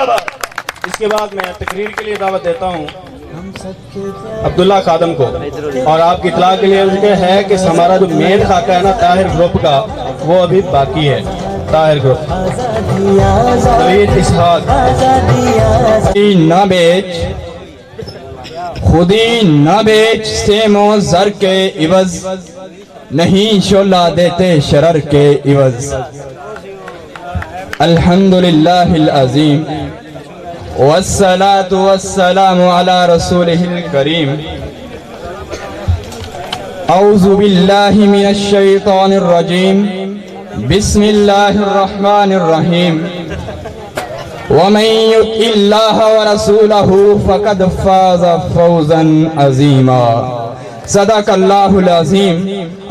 इसके बाद मैं तकरीर के लिए दावत देता हूँ अब्दुल्ला खादम को, और आपकी इत्तला के लिए उनके है कि हमारा जो मेन खाका है ना ताहिर ग्रुप का, वो अभी बाकी है। ताहिर ग्रुप वलीद ishaiq ना बेच खुदी ना बेच सेमो जर के इवज, नहीं शोला देते शरर के इवज। अल्हम्दुलिल्लाहिल अज़ीम वस्सलातु वस्सलामु अला रसूलिहिल करीम। औज़ु बिल्लाहि मिनश शैतानिर रजीम। बिस्मिल्लाहिर रहमानिर रहीम। वमन युतिल्लाह व रसूलहु फक़द फ़ाज़ फ़ौज़न अज़ीमा। सदाकल्लाहुल अज़ीम।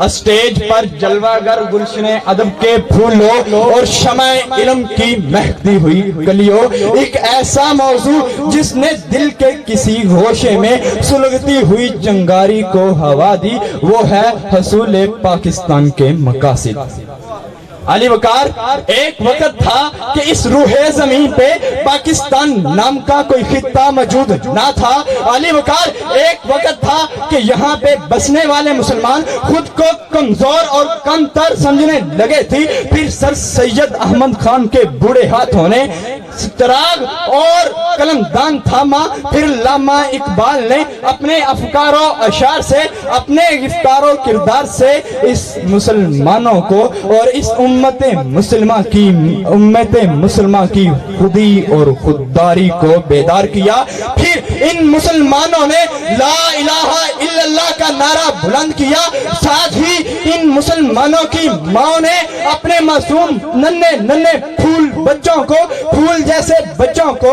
स्टेज पर जलवागर गुलशने अदब के फूलों और शमाए इल्म की महकती हुई कलियों, एक ऐसा मौजू जिसने दिल के किसी गोशे में सुलगती हुई चिंगारी को हवा दी, वो है हसूले पाकिस्तान के मकासिद। अली वकार, एक वक्त था कि इस रूहे जमीन पे पाकिस्तान नाम का कोई खित्ता मौजूद ना था। अली वकार, एक वक्त था कि यहाँ पे बसने वाले मुसलमान खुद को कमजोर और कमतर समझने लगे थे। फिर सर सैयद अहमद खान के बूढ़े हाथों ने चिराग और कलमदान थामा। फिर लामा इकबाल ने अपने अफकारों अशार से, अपने गिफ्तारों किरदार से इस मुसलमानों को और इस उम्मत मुसलमान की खुदी और खुददारी को बेदार किया। फिर इन मुसलमानों ने ला इलाहा इल्लल्लाह का नारा बुलंद किया। साथ ही इन मुसलमानों की माओ ने अपने मासूम नन्हे नन्हे फूल जैसे बच्चों को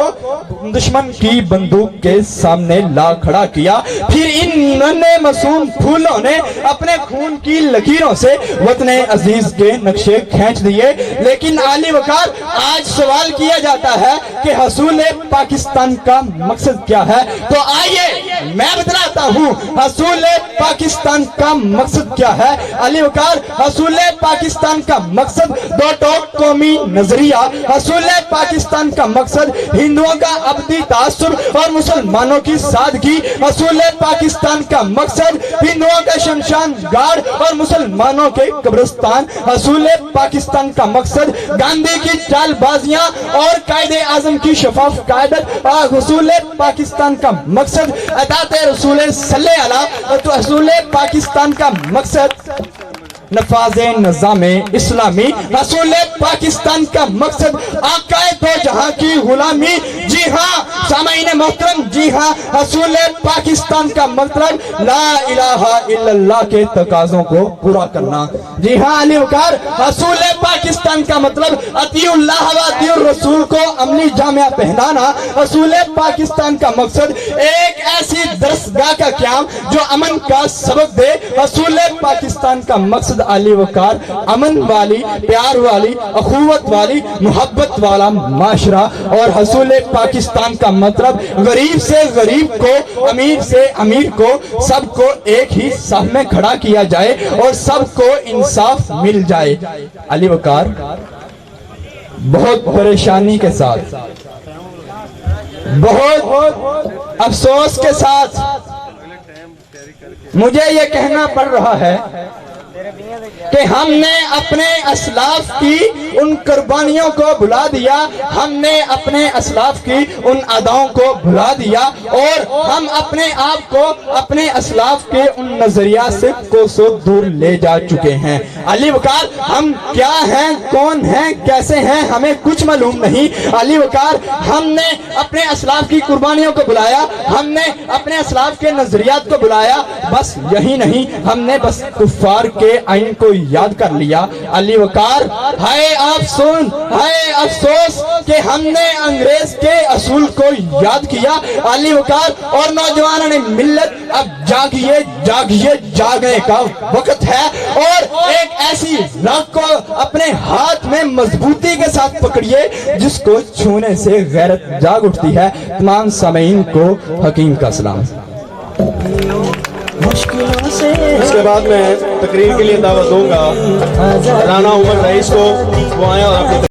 दुश्मन की बंदूक के सामने ला खड़ा किया। फिर इन नन्हे मासूम फूलों ने अपने खून की लकीरों से वतने अजीज के नक्शे खींच दिए। लेकिन आली वकार, आज सवाल किया जाता है कि हसूले पाकिस्तान का मकसद क्या है। तो आइए मैं बतलाता हूँ हसूले पाकिस्तान का मकसद क्या है। अली वकार, हसूले पाकिस्तान का मकसद दो टोक कौमी नजरिया। हसूले पाकिस्तान का मकसद हिंदुओं का अबदी तासुब और मुसलमानों की सादगी। हसूले पाकिस्तान का मकसद हिंदुओं का शमशान घाट और मुसलमानों के कब्रिस्तान। हसूले पाकिस्तान का मकसद गांधी की चालबाजियां और कायदे आजम की शफाफ कायदत। हसूले पाकिस्तान का मकसद अताते रसूल सल्ले अला। तो हसूले पाकिस्तान का मकसद नफाज़े निज़ामे इस्लामी। हसूले पाकिस्तान का मकसद आकाए दो जहां की गुलामी। जी हाँ सामाईन मोहतरम, जी हाँ, हसूले पाकिस्तान का मतलब ला इलाहा इल्लल्लाह के तकाज़ों को पूरा करना। जी हाँ अली वकार, हसूले पाकिस्तान का मतलब अतीउल्लाह व अतीउर रसूल को अमली जामिया पहनाना। हसूले पाकिस्तान का मकसद एक ऐसी दरसगाह का क़याम जो अमन का सबक दे। हसूले पाकिस्तान का मकसद अली वकार अमन वाली, प्यार वाली, अखुवत वाली, मोहब्बत वाला माशरा। और हसूले पाकिस्तान का मतलब गरीब से गरीब को, अमीर से अमीर को, सबको एक ही साथ में खड़ा किया जाए और सबको इंसाफ मिल जाए। अली वकार, बहुत परेशानी के साथ, बहुत अफसोस के साथ मुझे ये कहना पड़ रहा है कि हमने अपने असलाफ की उन कुर्बानियों को भुला दिया। हमने अपने असलाफ की उन अदाओं को भुला दिया और हम अपने आप को अपने असलाफ के उन नजरिया से कोसों दूर ले जा चुके हैं। अली वकार, हम क्या हैं, कौन हैं, कैसे हैं, हमें कुछ मालूम नहीं। अली वकार, हमने अपने असलाफ की कुर्बानियों को बुलाया, हमने अपने असलाफ के नजरियात को बुलाया। बस यही नहीं, हमने बस कुफ्फार के आइन को याद कर लिया। अली वकार, हाय अफसोस, हाय अफसोस कि हमने अंग्रेज के असूल को याद किया। अली वकार और नौजवानों ने मिल्लत, अब जागिए जागिए, जागने का वक्त है। और एक ऐसी राह को अपने हाथ में मजबूती के साथ पकड़िए जिसको छूने से गैरत जाग उठती है। तमाम सामीन को हकीम का सलाम। इसके बाद मैं तकरीर के लिए दावत दूंगा राना उमर रईस को, वो आया और अपनी